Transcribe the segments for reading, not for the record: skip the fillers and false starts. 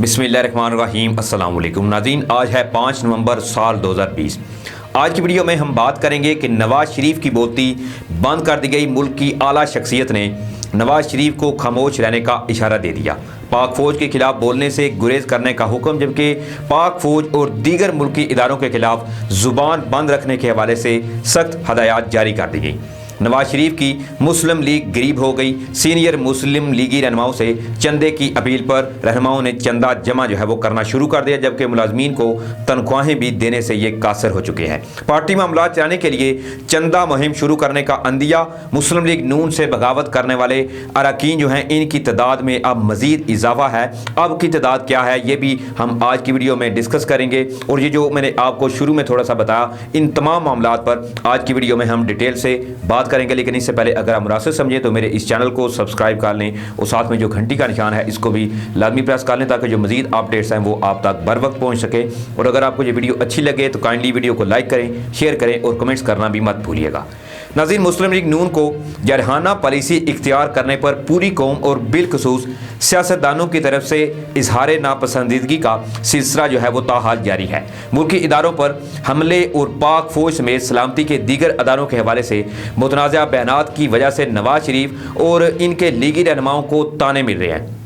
बिस्मिल्लाहिर्रहमानिर्रहीम। अस्सलाम वालेकुम नाज़रीन, आज है 5 नवंबर साल 2020। आज की वीडियो में हम बात करेंगे कि नवाज शरीफ की बोलती बंद कर दी गई। मुल्क की आला शख्सियत ने नवाज शरीफ को खामोश रहने का इशारा दे दिया। पाक फ़ौज के खिलाफ बोलने से गुरेज करने का हुक्म, जबकि पाक फ़ौज और दीगर मुल्की इदारों के खिलाफ ज़ुबान बंद रखने के हवाले से सख्त हदायत जारी कर दी गई। नवाज शरीफ की मुस्लिम लीग गरीब हो गई। सीनियर मुस्लिम लीगी रहनुमाओं से चंदे की अपील पर रहनुमाओं ने चंदा जमा वो करना शुरू कर दिया, जबकि मुलाजमीन को तनख्वाहें भी देने से ये कासर हो चुके हैं। पार्टी मामला चलाने के लिए चंदा मुहिम शुरू करने का अंदिया। मुस्लिम लीग नून से बगावत करने वाले अरकान हैं, इनकी तादाद में अब मजीद इजाफा है। अब की तादाद क्या है ये भी हम आज की वीडियो में डिस्कस करेंगे। और ये जो मैंने आपको शुरू में थोड़ा सा बताया, इन तमाम मामला पर आज की वीडियो में हम डिटेल से बात करेंगे। लेकिन इससे पहले अगर आप मुनासिब समझे तो मेरे इस चैनल को सब्सक्राइब कर लें और साथ में जो घंटी का निशान है इसको भी लाजमी प्रेस कर लें, ताकि जो मजीद अपडेट्स हैं वो आप तक बर वक्त पहुँच सके। और अगर आपको ये वीडियो अच्छी लगे तो काइंडली वीडियो को लाइक करें, शेयर करें और कमेंट्स करना भी मत भूलिएगा। नाज़रीन, मुस्लिम लीग नून को जरहाना पॉलिसी इख्तियार करने पर पूरी कौम और बिलखसूस सियासतदानों की तरफ से इजहार नापसंदीदगी का सिलसिला वो ताहाल जारी है। मुल्की इदारों पर हमले और पाक फौज समेत सलामती के दीगर अदारों के हवाले से मुतनाज़ा बयानात की वजह से नवाज शरीफ और इनके लीगी रहनुमाओं को ताने मिल रहे हैं।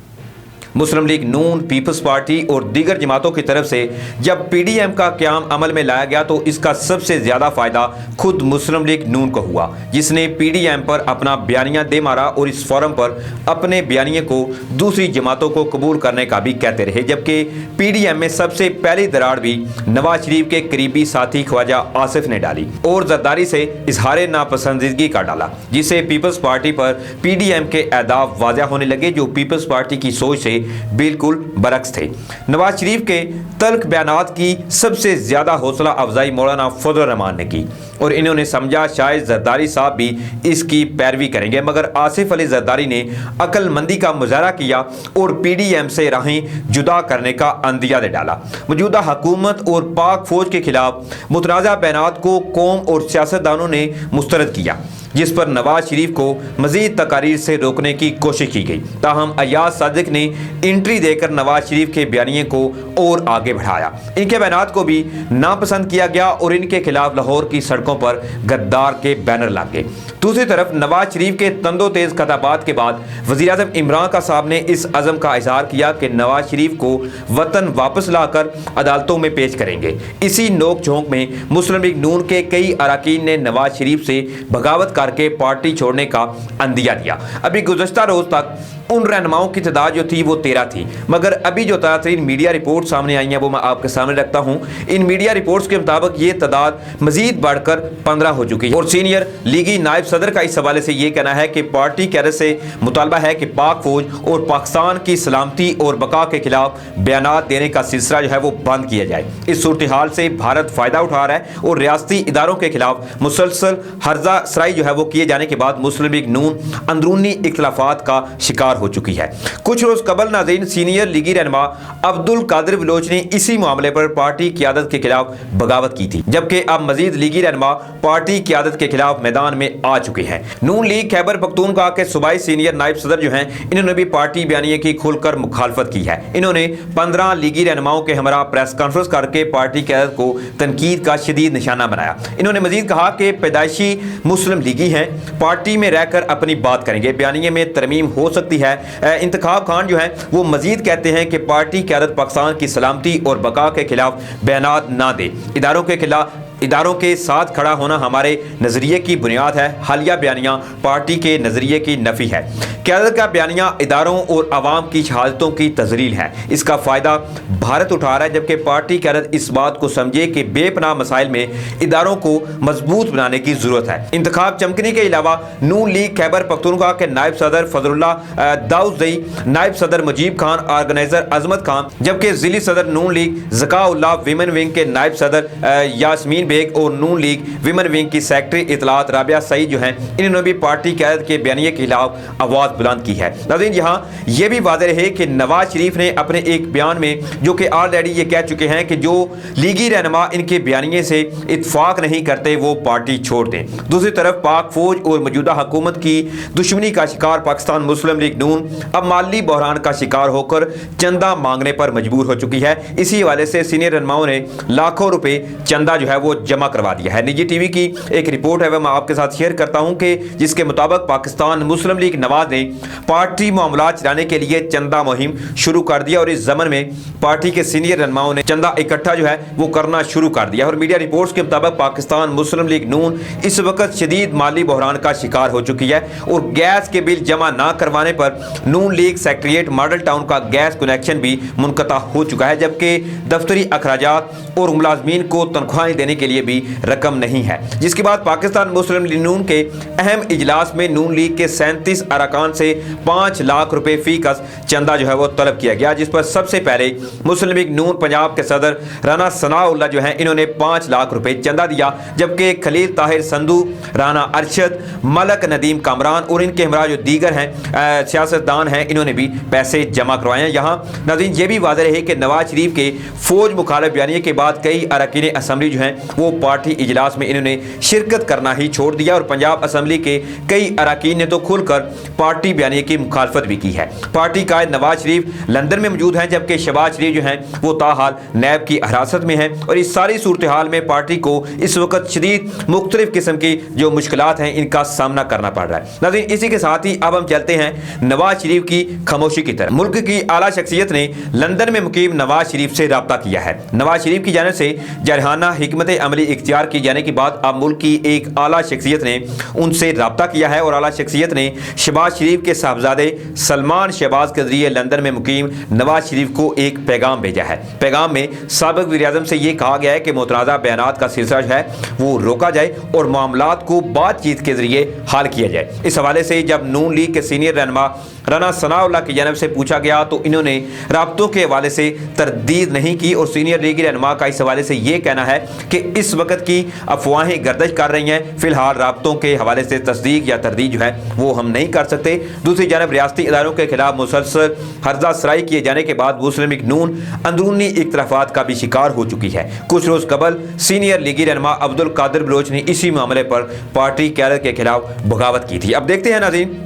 मुस्लिम लीग नून, पीपल्स पार्टी और दीगर जमातों की तरफ से जब PDM का क़याम अमल में लाया गया तो इसका सबसे ज़्यादा फ़ायदा खुद मुस्लिम लीग नून को हुआ, जिसने PDM पर अपना बयानिया दे मारा और इस फोरम पर अपने बयानिए को दूसरी जमातों को कबूल करने का भी कहते रहे। जबकि PDM में सबसे पहली दरार भी नवाज शरीफ के करीबी साथी ख्वाजा आसिफ ने डाली और जरदारी से इजहार नापसंदीदगी का डाला, जिससे पीपल्स पार्टी पर PDM के अहदाफ वाज़ह होने लगे, जो पीपल्स पार्टी की सोच से बिल्कुल बरक्स थे। नवाज शरीफ के तल्ख बयानात की सबसे ज्यादा हौसला अफजाई मौलाना फजल रहमान ने की और इन्होंने समझा शायद जरदारी साहब भी इसकी पैरवी करेंगे, मगर आसिफ अली जरदारी ने अक्लमंदी का मुजाहरा किया और PDM से राहें जुदा करने का अंदिया दे डाला। मौजूदा हुकूमत और पाक फौज के खिलाफ मुतनाज़ा बयानात को कौम और सियासतदानों ने मुस्तरद किया, जिस पर नवाज शरीफ को मजीद तकारीर से रोकने की कोशिश की गई। ताहम अयाज सादिक ने एंट्री देकर नवाज शरीफ के बयानिए को और आगे बढ़ाया। इनके बयानात को भी नापसंद किया गया और इनके खिलाफ लाहौर की सड़कों पर गद्दार के बैनर लगे। दूसरी तरफ नवाज शरीफ के तंदो तेज खताबात के बाद वज़ीर आज़म इमरान खान साहब ने इस अज़म का इजहार किया कि नवाज शरीफ को वतन वापस लाकर अदालतों में पेश करेंगे। इसी नोक झोंक में मुस्लिम लीग नून के कई अरकान ने नवाज शरीफ से बगावत करके पार्टी छोड़ने का अंदिया दिया। अभी गुज़श्ता रोज तक उन रहनुमाओं की तादाद जो थी वो 13 थी, मगर अभी जो ताज़ा मीडिया रिपोर्ट सामने आई हैं वो मैं आपके सामने रखता हूं। इन मीडिया रिपोर्ट्स के मुताबिक ये तादाद मजीद बढ़कर 15 हो चुकी है। और सीनियर लीगी नायब सदर का इस हवाले से ये कहना है कि पार्टी क्यादत से मुतालबा है कि पाक फौज और पाकिस्तान की सलामती और बका के खिलाफ बयानात देने का सिलसिला वो बंद किया जाए। इस सूरत हाल से भारत फ़ायदा उठा रहा है और रियासती इदारों के खिलाफ मुसलसल हर्जा सराई वो किए जाने के बाद मुस्लिम लीग नून अंदरूनी इख्तलाफात का शिकार हो चुकी है। कुछ रोज कबल नाज़रीन सीनियर लीगी रहनुमा अब्दुल कादिर बलोच ने इसी मामले पर पार्टी क़यादत के खिलाफ बगावत की थी, जबकि अब मजीद लीगी रहनुमा पार्टी क़यादत के खिलाफ मैदान में आ चुके हैं। नून लीग खैबर पख्तूनख्वा के सूबाई सीनियर नायब सदर हैं, इन्होंने भी पार्टी बयानिए की खुलकर मुखालफत की है। इन्होंने 15 लीगी रहनुमाओं के हमरा प्रेस कॉन्फ्रेंस करके पार्टी क़यादत को तनकीद का शदीद निशाना बनाया। इन्होंने मजीद कहा कि पैदाइशी मुस्लिम लीगी हैं, पार्टी में रहकर अपनी बात करेंगे, बयानिए में तरमीम हो सकती है। इंतखाब खान जो हैं वो मजीद कहते हैं कि पार्टी क़यादत पाकिस्तान की सलामती और बका के खिलाफ बयानात ना दे। इदारों के साथ खड़ा होना हमारे नज़रिए की बुनियाद है। हालिया बयानिया पार्टी के नज़रिए की नफ़ी है। क़यादत का बयानिया इदारों और आवाम की शहादतों की तजलील है। इसका फ़ायदा भारत उठा रहा है, जबकि पार्टी क़यादत इस बात को समझे कि बेपनाह मसाइल में इदारों को मजबूत बनाने की ज़रूरत है। इंतखाब चमकने के अलावा नून लीग खैबर पख्तूनख्वा के नायब सदर फजलुल्लाह दाऊदज़ई, नायब सदर मुजीब खान, ऑर्गेनाइजर अजमत खान, जबकि ज़िली सदर नून लीग ज़का-उल्लाह विमेन विंग के नायब सदर यास्मीन बेग और नून लीग विमेन विंग की सेक्रेटरी इतलात राबिया सईद जो हैं, इन्होंने भी पार्टी क़यादत के बयानिए के खिलाफ आवाज़ बुलंद की है। नाज़रीन, यहाँ ये भी वाज़ेह रहे कि नवाज शरीफ ने अपने एक बयान में जो कि ऑलरेडी ये कह चुके हैं कि जो लीगी रहनुमा इनके बयानिए से इत्फाक नहीं करते वो पार्टी छोड़ दें। दूसरी तरफ पाक फौज और मौजूदा हुकूमत की दुश्मनी का शिकार पाकिस्तान मुस्लिम लीग नून अब माली बहरान का शिकार होकर चंदा मांगने पर मजबूर हो चुकी है। इसी हवाले से सीनियर रहनुमाओं ने लाखों रुपए चंदा जो है वो जमा करवा दिया है। निजी टीवी की एक रिपोर्ट है वह मैं आपके साथ शेयर करता हूं कि जिसके मुताबिक पाकिस्तान मुस्लिम लीग नवाज ने पार्टी मामला चलाने के लिए चंदा मुहिम शुरू कर दिया और इस ज़मन में पार्टी के सीनियर रहनुमाओं ने चंदा इकट्ठा जो है वो करना शुरू कर दिया। और मीडिया रिपोर्ट्स के मुताबिक पाकिस्तान मुस्लिम लीग नून इस वक्त शदीद माली बहरान का शिकार हो चुकी है और गैस के बिल जमा ना करवाने पर नून लीग सेक्रेटेरिएट मॉडल टाउन का गैस कनेक्शन भी मुनक़ता हो चुका है, जबकि दफ्तरी अखराजात और मुलाजमीन को तनख्वाहें देने के लिए भी रकम नहीं है। जिसके बाद पाकिस्तान मुस्लिम लीग नून के अहम इजलास में नून लीग के 37 अरकान से 5 लाख रुपए फी का चंदा जो है वो तलब किया गया, जिस पर सबसे पहले मुस्लिम लीग नून पंजाब के सदर राना सनाउल्लाह जो है इन्होंने 5 लाख रुपए चंदा दिया, जबकि खलील ताहिर संधू, राना अरशद, मलक नदीम कामरान और इनके हमरा जो दीगर हैं सियासतदान हैं इन्होंने भी पैसे जमा करवाए हैं। यहाँ नाज़रीन ये भी वाज़ेह रहे कि नवाज शरीफ के फौज मुखालिफ बयानिए के बाद कई अरकान असम्बली जो हैं वो पार्टी इजलास में इन्होंने शिरकत करना ही छोड़ दिया और पंजाब असम्बली के कई अरकान ने तो खुलकर पार्टी बयानिए की मुखालफत भी की है। पार्टी कायद नवाज शरीफ लंदन में मौजूद हैं, जबकि शहबाज शरीफ जो हैं वो ताहाल नैब की हिरासत में हैं और इस सारी सूरत हाल में पार्टी को इस वक्त शदीद मुख्तलिफ किस्म की जो मुश्किलात हैं इनका सामना करना पड़ रहा है। नाज़रीन इसी के साथ ही अब हम चलते हैं नवाज शरीफ की खामोशी की तरफ। मुल्क की आला शख्सियत ने लंदन में मुकीम नवाज शरीफ से रब्ता किया है। नवाज शरीफ की जानिब से जरहाना हिकमत अमली इख्तियार की जाने के बाद अब मुल्क की एक आला शख्सियत ने उनसे रब्ता किया है और आला शख्सियत ने शहबाज शरीफ के साहबजादे सलमान शहबाज के जरिए लंदन में मुकीम नवाज शरीफ को एक पैगाम भेजा है। पैगाम में साबिक़ वज़ीर-ए-आज़म से ये कहा गया है कि मुतनाज़ा बयानात का सिलसिला जो है वो रोका जाए और मामलात को बातचीत के जरिए हल किया जाए। इस हवाले से जब नून लीग के सीनियर रहनुमा राना सनाउल्लाह की जानिब से पूछा गया तो इन्होंने राब्तों के हवाले से तरदीद नहीं की और सीनियर लीगी रहनुमा का इस हवाले से ये कहना है कि इस वक्त की अफवाहें गर्दिश कर रही हैं, फिलहाल राब्तों के हवाले से तस्दीक या तरदीद जो है वो हम नहीं कर सकते। दूसरी जानब रियासती इदारों के खिलाफ मुसलसल हर्जा सराई किए जाने के बाद मुस्लिम लीग नून अंदरूनी इख्तलाफात का भी शिकार हो चुकी है। कुछ रोज़ कबल सीनियर लीगी रहनुमा अब्दुल कादिर बलोच ने इसी मामले पर पार्टी क़यादत के खिलाफ बगावत की थी। अब देखते हैं नाज़रीन,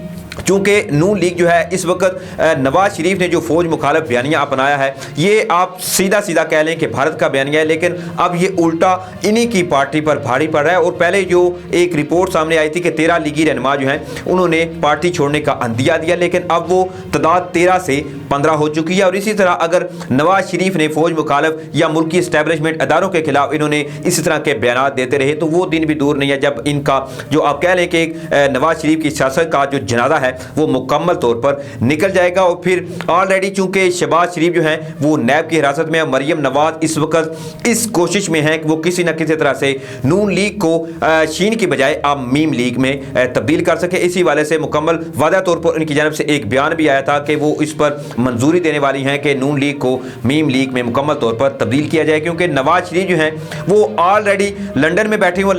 चूँकि नून लीग जो है इस वक्त नवाज शरीफ ने जो फौज मुखालिफ बयानिया अपनाया है ये आप सीधा सीधा कह लें कि भारत का बयानिया है, लेकिन अब ये उल्टा इन्हीं की पार्टी पर भारी पड़ रहा है। और पहले जो एक रिपोर्ट सामने आई थी कि 13 लीगी रहनुमा जो हैं उन्होंने पार्टी छोड़ने का अंदिया दिया, लेकिन अब वो तादाद 13 से 15 हो चुकी है। और इसी तरह अगर नवाज शरीफ ने फौज मुखालिफ या मुल्की इस्टेब्लिशमेंट अदारों के खिलाफ इन्होंने इसी तरह के बयान देते रहे तो वो दिन भी दूर नहीं है जब इनका जो आप कह लें कि नवाज शरीफ की सियासत का जो जनाजा है वो मुकम्मल तौर पर निकल जाएगा। और फिर ऑलरेडी चूंकि शहबाज शरीफ जो हैं वो नैब की हिरासत में, मरियम नवाज इस वक्त इस कोशिश में है कि वो किसी न किसी तरह से नून लीग को शीन की बजाय अब मीम लीग में तब्दील कर सके। इसी वाले से मुकम्मल वादा तौर पर उनकी जानब से एक बयान भी आया था कि वो इस पर मंजूरी देने वाली हैं कि नून लीग को मीम लीग में मुकम्मल तौर पर तब्दील किया जाए, क्योंकि नवाज शरीफ जो हैं वो ऑलरेडी लंदन में बैठे हुए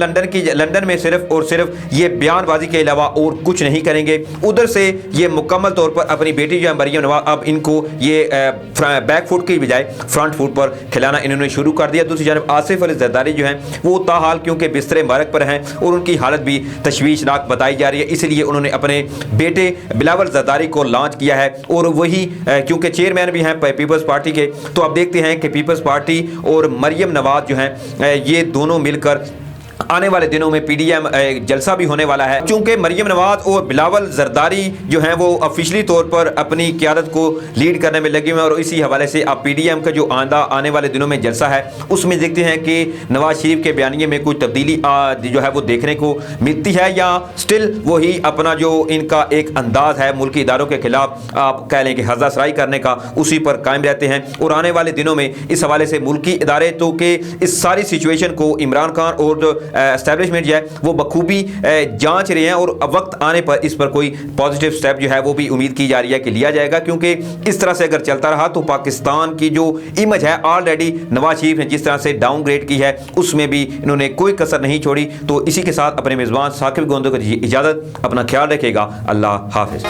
लंदन में सिर्फ और सिर्फ ये बयानबाजी के अलावा और कुछ नहीं करेंगे। उधर से ये मुकम्मल तौर पर अपनी बेटी जो है मरियम नवाज अब इनको ये बैक फुट की बजाय फ्रंट फुट पर खिलाना इन्होंने शुरू कर दिया। दूसरी जानब आसिफ अली जरदारी जो हैं वो ताहाल क्योंकि बिस्तरे मरग पर हैं और उनकी हालत भी तशवीशनाक बताई जा रही है, इसलिए उन्होंने अपने बेटे बिलावल जरदारी को लॉन्च किया है। और वही क्योंकि चेयरमैन भी हैं पीपल्स पार्टी के, तो अब देखते हैं कि पीपल्स पार्टी और मरियम नवाज जो हैं ये दोनों मिलकर आने वाले दिनों में पीडीएम जलसा भी होने वाला है। चूंकि मरियम नवाज और बिलावल जरदारी जो हैं वो ऑफिशियली तौर पर अपनी क़यादत को लीड करने में लगे हुए हैं और इसी हवाले से अब पीडीएम का जो आने वाले दिनों में जलसा है उसमें देखते हैं कि नवाज शरीफ के बयानिए में कुछ तब्दीली जो है वो देखने को मिलती है या स्टिल वही अपना जो इनका एक अंदाज है मुल्की इदारों के खिलाफ आप कह लें कि हर्जा सराई करने का उसी पर कायम रहते हैं। और आने वाले दिनों में इस हवाले से मुल्की इदारे तो कि इस सारी सिचुएशन को इमरान खान और اسٹیبلشمنٹ جو ہے وہ بخوبی جانچ رہے ہیں، اور وقت آنے پر اس پر کوئی پازیٹیو سٹیپ جو ہے وہ بھی امید کی جا رہی ہے کہ لیا جائے گا، کیونکہ اس طرح سے اگر چلتا رہا تو پاکستان کی جو امیج ہے آلریڈی نواز شریف نے جس طرح سے ڈاؤن گریڈ کی ہے اس میں بھی انہوں نے کوئی کسر نہیں چھوڑی۔ تو اسی کے ساتھ اپنے میزبان ثاقب گوندو کو اجازت، اپنا خیال رکھے گا، اللہ حافظ۔